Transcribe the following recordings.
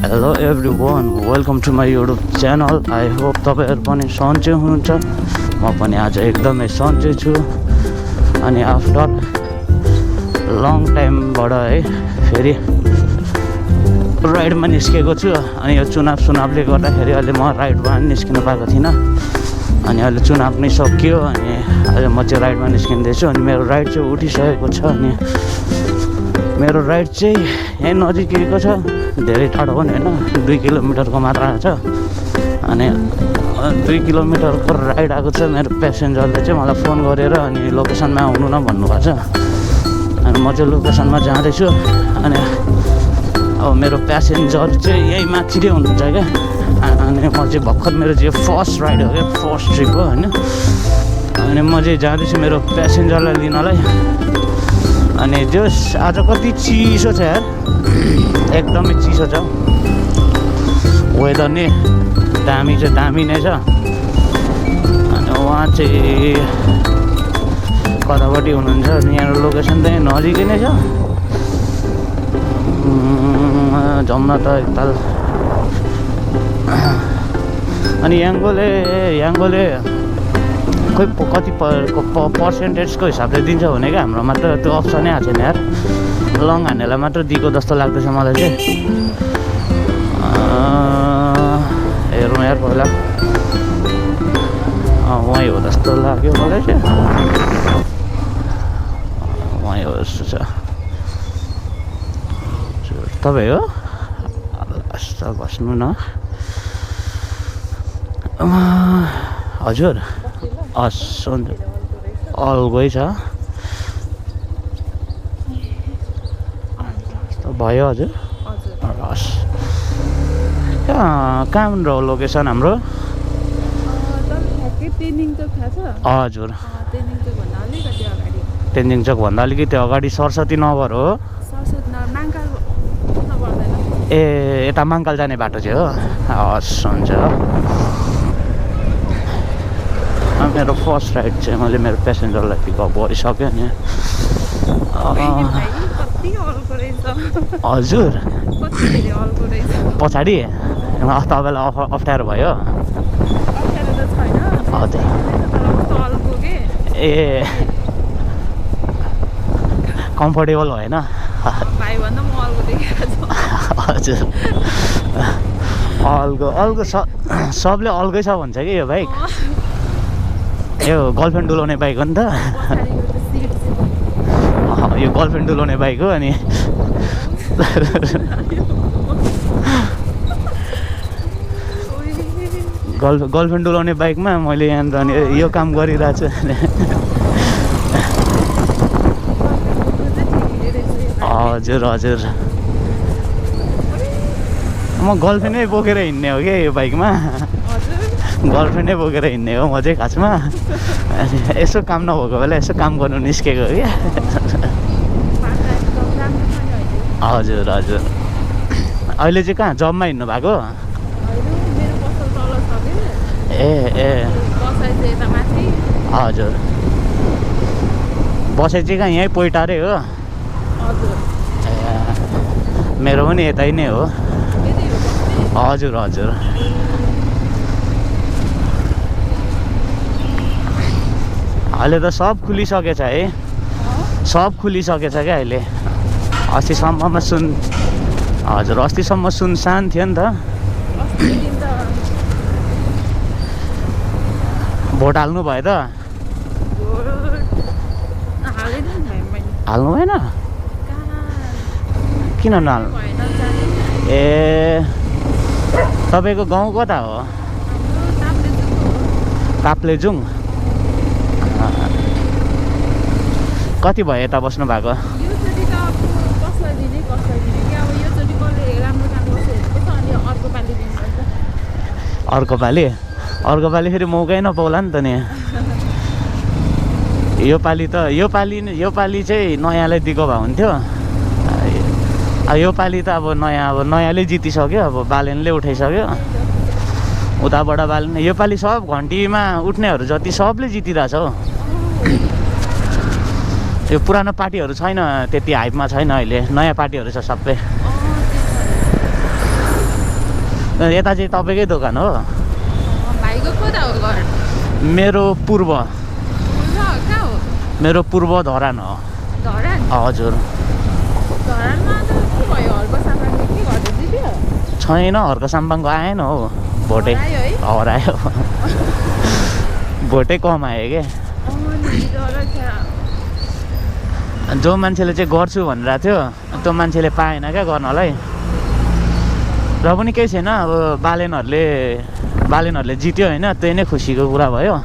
Hello everyone, welcome to my YouTube channel. I hope तपाईँहरू पनि सन्चै हुनुहुन्छ। म पनि आज एकदमै सन्चै छु। अनि आफ्टर लङ टाइमबाट है फेरि राइडमा निस्केको छु। अनि यो चुनावले गर्दाखेरि अहिले म राइडमा निस्किन पाएको थिइनँ। अनि अहिले चुनाव नै सकियो अनि अहिले म चाहिँ राइडमा निस्किँदैछु। अनि मेरो राइड चाहिँ उठिसकेको छ। अनि मेरो राइड चाहिँ यहीँ नजिकैको छ, धेरै टाढो पनि होइन, 2 किलोमिटरको मात्र छ। अनि 2 किलोमिटरको राइड आएको छ। मेरो प्यासेन्जरले चाहिँ मलाई फोन गरेर अनि लोकेसनमा आउनु न भन्नुभएको छ। अनि म चाहिँ लोकेसनमा जाँदैछु। अनि अब मेरो प्यासेन्जर चाहिँ यहीँ माथि नै हुनुहुन्छ क्या। अनि म चाहिँ भर्खर मेरो चाहिँ फर्स्ट राइड हो क्या, फर्स्ट ट्रिप हो होइन। अनि म चाहिँ जाँदैछु मेरो प्यासेन्जरलाई लिनलाई। अनि जस आज कति चिसो छ यार, एकदमै चिसो छ। वेदर नि दामी चाहिँ दामी नै छ। अनि उहाँ चाहिँ कतापट्टि हुनुहुन्छ, यहाँ लोकेसन त नजिकै नै छ। जाउँ न त एकताल। अनि याङ्गोले खोइ कति पर्सेन्टेजको हिसाबले दिन्छ भने क्या, हाम्रोमा त त्यो अप्सनै आएको छैन यार। लङ हान्नेलाई मात्र दिएको जस्तो लाग्दैछ मलाई चाहिँ। हेरौँ यार पहिला, वहीँ हो जस्तो लाग्यो मलाई चाहिँ। वहीँ हो जस्तो छ। तपाईँ हो यस्तो बस्नु न। हजुर हस् हुन्छ, अलगै छ भयो हजुर। हस् कहाँनिर हो लोकेसन हाम्रो? हजुर तेन्जिङ चोकभन्दा अलिकति अगाडि सरस्वती नगर हो। ए यता मङ्काल जाने बाटो चाहिँ हो। हस् हुन्छ। मेरो फर्स्ट राइड चाहिँ मैले मेरो प्यासेन्जरलाई पिकअप गरिसकेँ नि। हजुर पछाडि तपाईँलाई अप्ठ्यारो भयो? हजुर ए कम्फोर्टेबल भएन? हजुर अल्गो सबले अलगै छ भन्छ कि यो बाइक। यो गर्लफ्रेन्ड डुलाउने बाइक हो नि त। यो गर्लफ्रेन्ड डुलाउने बाइक हो। अनि गर्लफ्रेन्ड डुलाउने बाइकमा मैले यहाँनिर अनि यो काम गरिरहेको छु। हजुर हजुर म गर्लफ्रेन्डै बोकेर हिँड्ने हो क्या यो बाइकमा। गर्लफ्रेन्डै बोकेर हिँड्ने हो म चाहिँ खासमा। यसो काम नभएको बेला यसो काम गर्नु निस्केको क्या। हजुर हजुर अहिले चाहिँ कहाँ जबमा हिँड्नु भएको? ए हजुर बसाइ चाहिँ कहाँ यहीँ पोइटारै हो? मेरो पनि यतै नै हो। हजुर हजुर अहिले त सब खुलिसकेछ है, सब खुलिसकेछ क्या अहिले। अस्तिसम्ममा हजुर अस्तिसम्म सुनसान थियो नि त। भोट हाल्नु भयो त? हाल्नु भएन? किन नहाल्नु? ए तपाईँको गाउँ कता हो? काप्लेजुङ। कति भयो यता बस्नु भएको? अर्को पालि फेरि मौकै नपाउला नि त नि। यो पालि चाहिँ नयाँलाई दिएको भए हुन्थ्यो। अब यो पालि त अब नयाँले जितिसक्यो। अब बालेनले उठाइसक्यो उताबाट बालेन। यो पालि सब घन्टीमा उठ्नेहरू जति सबले जितिरहेछ हो। यो पुरानो पार्टीहरू छैन, त्यति हाइपमा छैन अहिले, नयाँ पार्टीहरू छ सबै। यता चाहिँ तपाईँकै दोकान हो? भाइको कता हो घर? मेरो पूर्व, कहाँ हो? मेरो पूर्व धरान हो। धरान? हजुर। धरानमा त के भयो? हर्क सामानले के गर्दै दियो? छैन, हर्क साम्बाङको आएन हो, भोटै हरायो है? हरायो। भोटै कमायो क्या। जो मान्छेले चाहिँ गर्छु भनिरहेको थियो त्यो मान्छेले पाएन क्या गर्नलाई। र पनि केही छैन, अब बालेनहरूले जित्यो होइन, त्यही नै खुसीको कुरा भयो।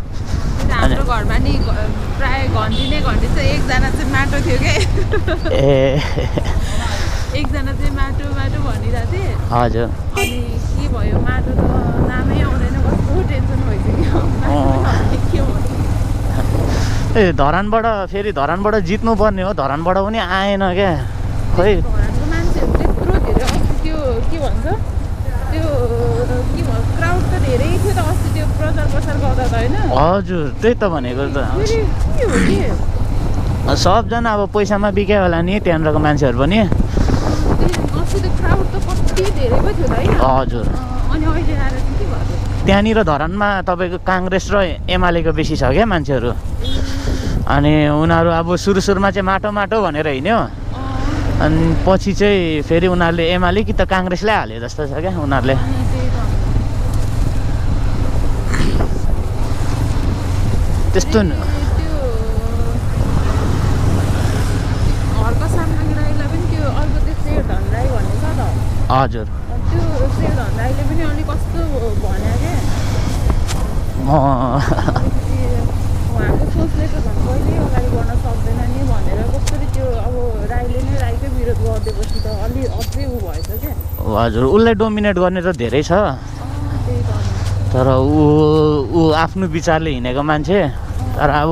हाम्रो घरमा नि प्राय घन्टी चाहिँ एकजना चाहिँ माटो थियो क्या। ए एकजना चाहिँ माटो भनिरहेको थिएँ। हजुर। अनि के भयो, माटो त नामै आउँदैन, कस्तो टेन्सन भइसक्यो। ए धरानबाट जित्नु पर्ने हो, धरानबाट पनि आएन क्या खोइ। धरानको मान्छेहरू त्यत्रो धेरै अस्ति त्यो के भन्छ त्यो के भन्छ क्राउड त धेरै थियो त अस्ति त्यो प्रचार गर्दा त होइन? हजुर, त्यही त भनेको त। के हो के सबजना अब पैसामा बिक्यो होला नि त्यहाँनिरको मान्छेहरू पनि। अस्ति त क्राउड त कति धेरै पो थियो त होइन? हजुर। अनि अहिले आएर चाहिँ के भयो? त्यहाँनिर धरानमा तपाईँको काङ्ग्रेस र एमालेको बेसी छ क्या मान्छेहरू। अनि उनीहरू अब सुरुमा चाहिँ माटो भनेर हिँड्यो, अनि पछि चाहिँ फेरि उनीहरूले एमाले कि त काङ्ग्रेसलाई हाल्यो जस्तो छ क्या उनीहरूले। त्यस्तो हर्क साम्बाङ राईलाई पनि त्यो अर्को त्यो शेरधन राई भन्ने छ त। हजुर। त्यो शेरधन राईले पनि अलिक कस्तो भन्यो क्या। उहाँको सोचले त झन् कहिल्यै अगाडि बढ्न सक्दैन नि भनेर कसरी त्यो अब राईले नै राईकै विरोध गरिदिएपछि त अलि अझै ऊ भएछ क्या। हजुर, उसलाई डोमिनेट गर्ने त धेरै छ, त्यही त। तर ऊ आफ्नो विचारले हिँडेको मान्छे। तर अब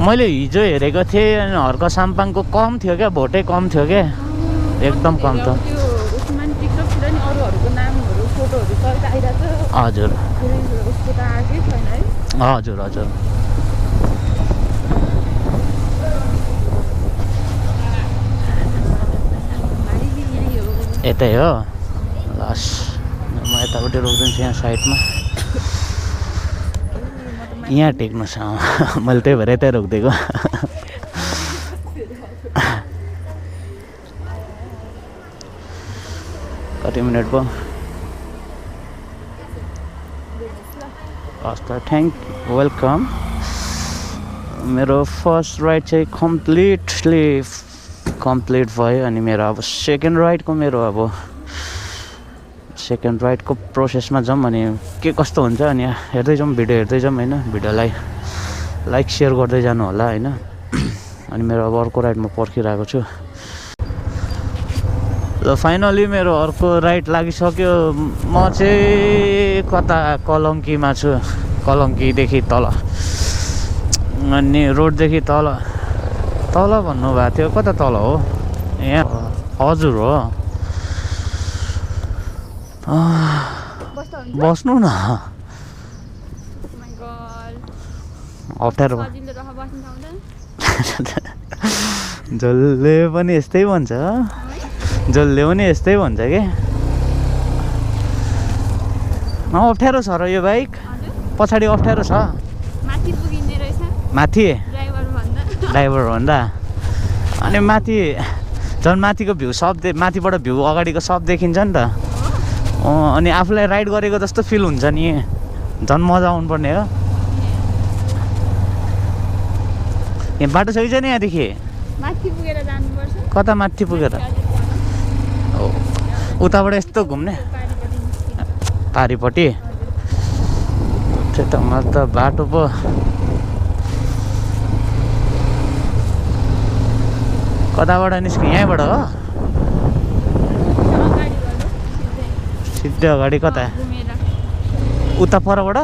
मैले हिजो हेरेको थिएँ, अनि हर्क साम्पाङको कम थियो क्या, भोटै कम थियो क्या, एकदम कम त। त्यो उसमा नि टिकटकतिर नि अरूहरूको नामहरू फोटोहरू सहित आइरहेको छ। हजुर। उसको त आएकै छैन है? हजुर हजुर। यतै हो लस, म यतापट्टि रोकिदिन्छु यहाँ साइडमा, यहाँ टेक्नुहोस्। मैले त्यही भएर यतै रोकिदिएको। कति मिनट भयो? हस् त, वेलकम। मेरो फर्स्ट राइड चाहिँ कम्प्लिट भयो, अनि मेरो अब सेकेन्ड राइडको प्रोसेसमा जाउँ, अनि के कस्तो हुन्छ अनि हेर्दै जाउँ, भिडियो हेर्दै जाउँ होइन। भिडियोलाई लाइक सेयर गर्दै जानु होला होइन। अनि मेरो अब अर्को राइड म पर्खिरहेको छु। ल फाइनली मेरो अर्को राइड लागिसक्यो। म चाहिँ कता कलङ्कीमा छु, कलङ्कीदेखि तल, अनि रोडदेखि तल भन्नुभएको थियो, कता तल हो यहाँ? हजुर हो। बस्नु न, अप्ठ्यारो। जसले पनि यस्तै भन्छ कि अप्ठ्यारो छ र यो बाइक, पछाडि अप्ठ्यारो छ। माथि ड्राइभर भन्दा अनि माथि झन् माथिको भ्यू सब माथिबाट भ्यू अगाडिको सब देखिन्छ नि त। अनि आफूलाई राइड गरेको जस्तो फिल हुन्छ नि, झन् मजा आउनुपर्ने हो। यहाँ बाटो सही छ नि यहाँदेखि? कता माथि पुगेर? उताबाट यस्तो घुम्ने पारिपट्टि? त्यही त, मलाई त बाटो पो कताबाट निस्क्यो? यहीँबाट हो? सिधै अगाडि कता? उता परबाट?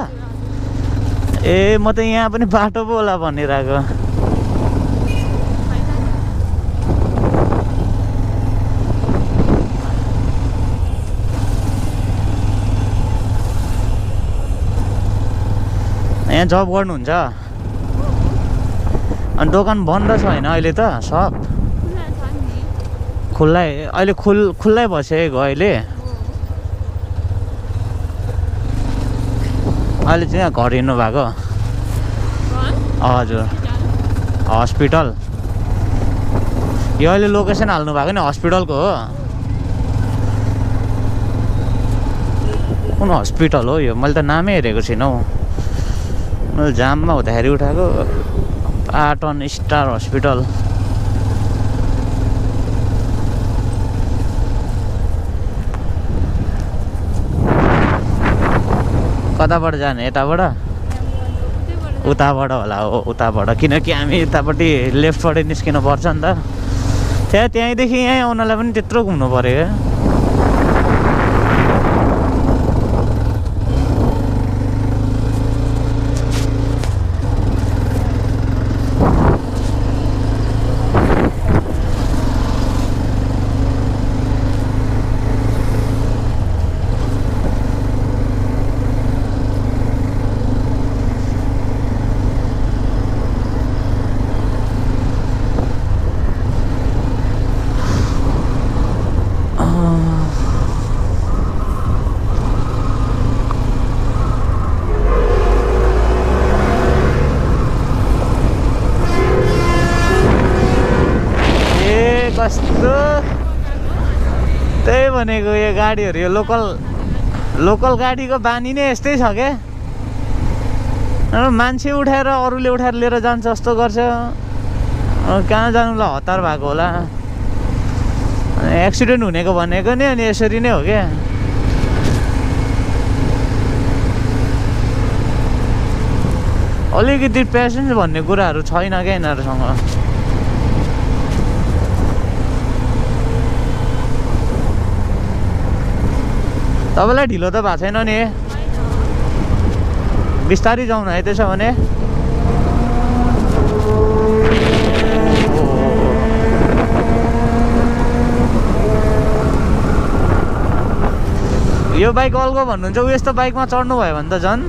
ए म त यहाँ पनि बाटो पो होला भनिरहेको। यहाँ जब गर्नुहुन्छ? अनि दोकान बन्द छ होइन अहिले त? सब खुल्लै, अहिले खुल्लै बसेको अहिले। अहिले चाहिँ यहाँ घर हिँड्नु भएको हजुर हस्पिटल यो अहिले लोकेसन हाल्नु भएको नि हस्पिटलको हो कुन हस्पिटल हो यो मैले त नामै हेरेको छैन हौ मैले जाममा हुँदाखेरि उठाएको पाटन स्टार हस्पिटल कताबाट जाने यताबाट उताबाट होला हो उताबाट किनकि हामी यतापट्टि लेफ्टबाटै निस्किनु पर्छ नि त त्यहीँदेखि यहीँ आउनलाई पनि त्यत्रो घुम्नु पऱ्यो क्या कस्तो त्यही भनेको यो गाडीहरू यो लोकल गाडीको बानी नै यस्तै छ क्या मान्छे उठाएर अरूले उठाएर लिएर जान्छ जस्तो गर्छ कहाँ जानुलाई हतार भएको होला एक्सिडेन्ट हुनेको भनेको नि अनि यसरी नै हो क्या अलिकति पेसेन्स भन्ने कुराहरू छैन क्या यिनीहरूसँग तपाईँलाई ढिलो त भएको छैन नि बिस्तारै जाउँ न है त्यसो भने यो बाइक अल्गो भन्नुहुन्छ उ यस्तो बाइकमा चढ्नु भयो भने त झन्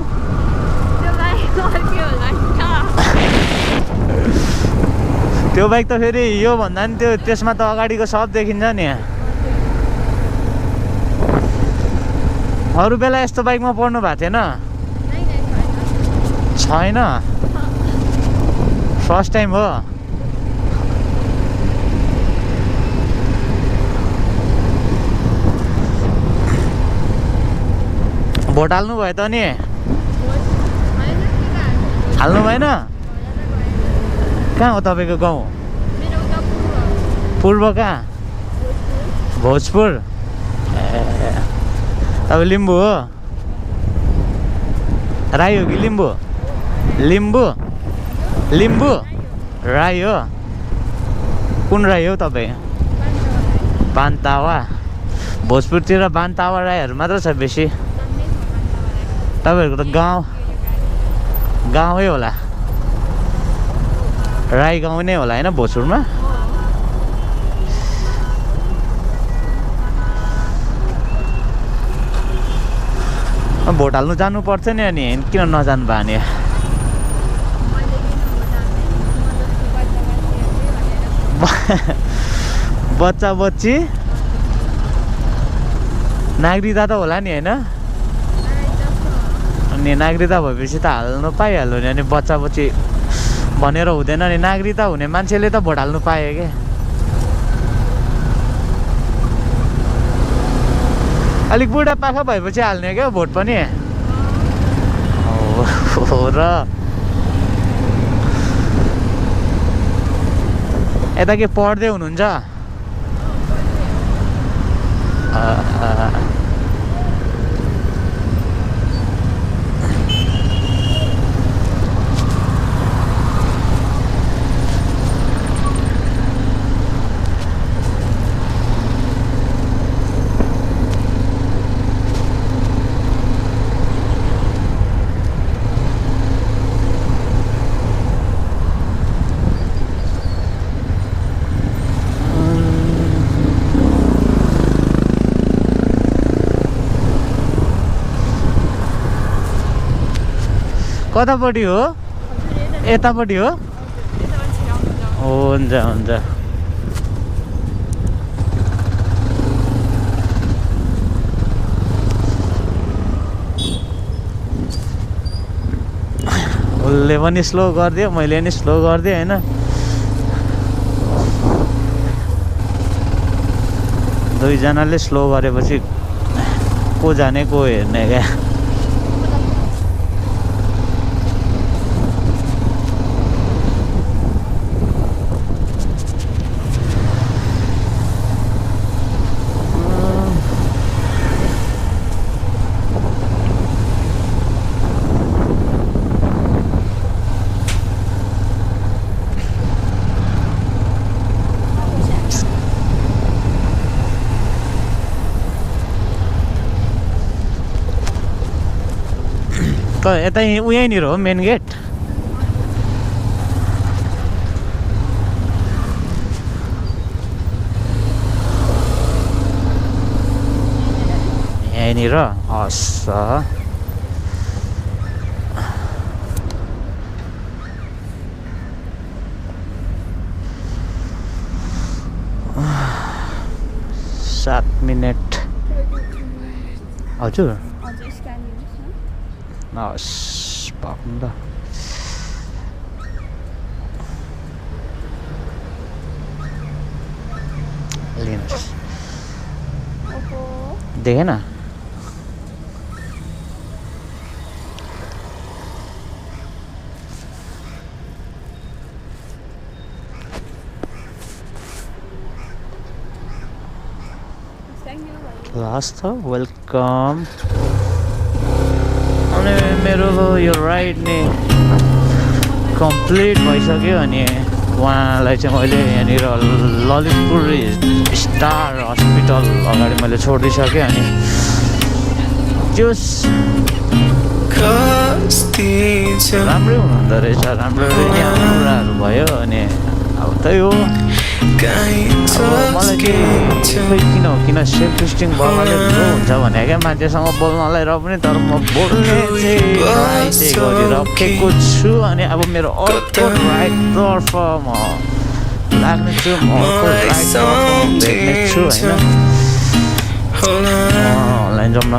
त्यो बाइक त फेरि यो भन्दा नि त्यसमा त अगाडिको सब देखिन्छ नि अरू बेला यस्तो बाइकमा पढ्नु भएको थिएन छैन फर्स्ट टाइम हो भोट हाल्नु भयो त नि हाल्नु भएन कहाँ हो तपाईँको गाउँ पूर्व कहाँ भोजपुर अब लिम्बू हो राई हो कि लिम्बू लिम्बू राई हो कुन राई हो तपाईँ बान्तावा भोजपुरतिर बान्तावा राईहरू मात्र छ बेसी तपाईँहरूको त गाउँै होला राई गाउँ नै होला होइन भोजपुरमा भोट हाल्नु जानु पर्छ नि अनि किन नजानु भयो नि बच्चा बच्ची नागरिकता त होला नि होइन अनि नागरिकता भएपछि त हाल्नु पाइहाल्यो नि अनि बच्चा बच्ची भनेर हुँदैन नि नागरिकता हुने मान्छेले त भोट हाल्नु पायो क्या अलिक बुढापाका भएपछि हाल्ने क्या भोट पनि र यता के पढ्दै हुनुहुन्छ कतापट्टि हो यतापट्टि हो हुन्छ हुन्छ उसले पनि स्लो गरिदियो मैले पनि स्लो गरिदिएँ होइन दुईजनाले स्लो गरेपछि को जाने को हेर्ने क्या त यतै उयैनिर हो मेन गेट यहीँनिर हस् सात मिनट हजुर हस् पाउनु ल लिनुहोस् देखेन लास्ट त वेलकम अनि मेरो यो राइड नि कम्प्लिट भइसक्यो अनि उहाँलाई चाहिँ मैले यहाँनिर ललितपुर स्टार हस्पिटल अगाडि मैले छोडिदिइसकेँ अनि त्यो राम्रै हुनुहुँदो रहेछ राम्रो कुराहरू भयो अनि अब त्यही हो मलाई चाहिँ किन सेल्फ टेस्टिङ बनाउनु ढिलो हुन्छ भने क्या मान्छेसँग बोल्नलाई र पनि तर म बोल्ने चाहिँ ट्राई चाहिँ गरिरहेको छु अनि अब मेरो अर्को राइटतर्फ म लाग्नेछु म अर्को राइटतर्फ भेट्नेछु होइन अनलाइन जाउँ न